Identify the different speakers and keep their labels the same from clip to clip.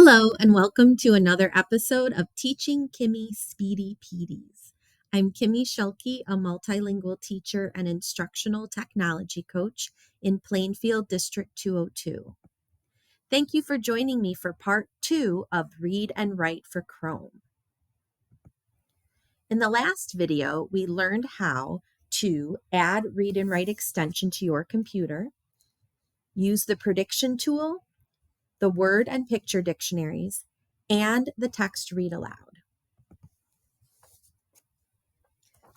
Speaker 1: Hello, and welcome to another episode of Teaching Kimmy Speedy PDs. I'm Kimmy Shelke, a multilingual teacher and instructional technology coach in Plainfield District 202. Thank you for joining me for part 2 of Read and Write for Chrome. In the last video, we learned how to add Read and Write extension to your computer, use the prediction tool, the word and picture dictionaries, and the text read aloud.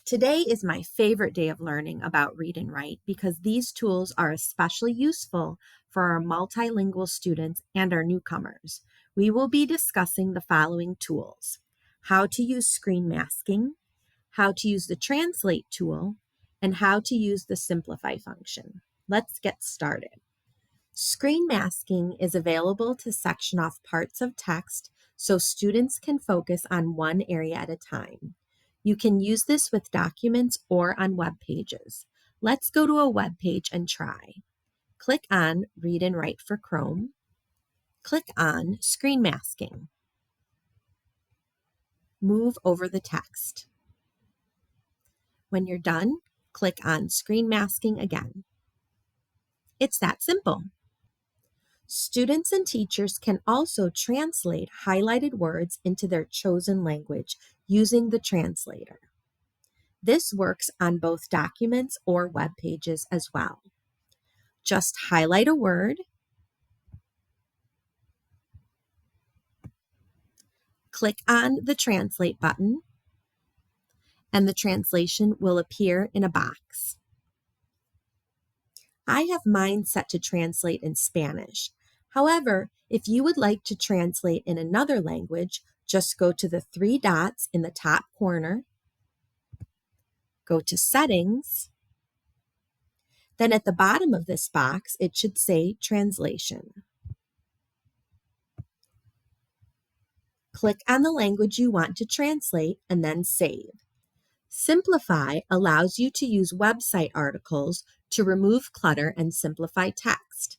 Speaker 1: Today is my favorite day of learning about Read and Write because these tools are especially useful for our multilingual students and our newcomers. We will be discussing the following tools: how to use screen masking, how to use the translate tool, and how to use the simplify function. Let's get started. Screen masking is available to section off parts of text so students can focus on one area at a time. You can use this with documents or on web pages. Let's go to a web page and try. Click on Read and Write for Chrome. Click on Screen Masking. Move over the text. When you're done, click on Screen Masking again. It's that simple. Students and teachers can also translate highlighted words into their chosen language using the translator. This works on both documents or web pages as well. Just highlight a word, click on the translate button, and the translation will appear in a box. I have mine set to translate in Spanish. However, if you would like to translate in another language, just go to the 3 dots in the top corner, go to Settings, then at the bottom of this box, it should say Translation. Click on the language you want to translate and then save. Simplify allows you to use website articles to remove clutter and simplify text.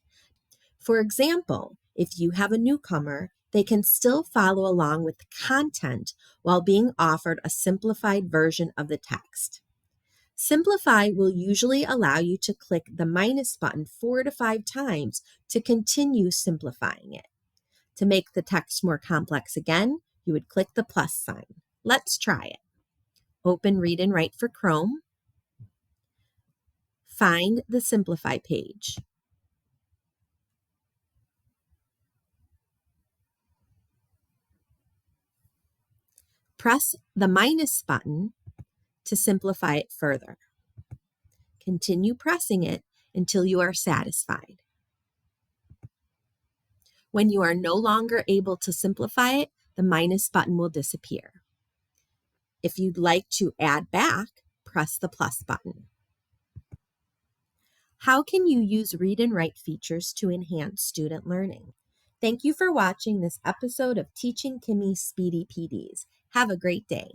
Speaker 1: For example, if you have a newcomer, they can still follow along with the content while being offered a simplified version of the text. Simplify will usually allow you to click the minus button 4 to 5 times to continue simplifying it. To make the text more complex again, you would click the plus sign. Let's try it. Open Read and Write for Chrome. Find the Simplify page. Press the minus button to simplify it further. Continue pressing it until you are satisfied. When you are no longer able to simplify it, the minus button will disappear. If you'd like to add back, press the plus button. How can you use Read and Write features to enhance student learning? Thank you for watching this episode of Teaching Kimmy Speedy PDs. Have a great day.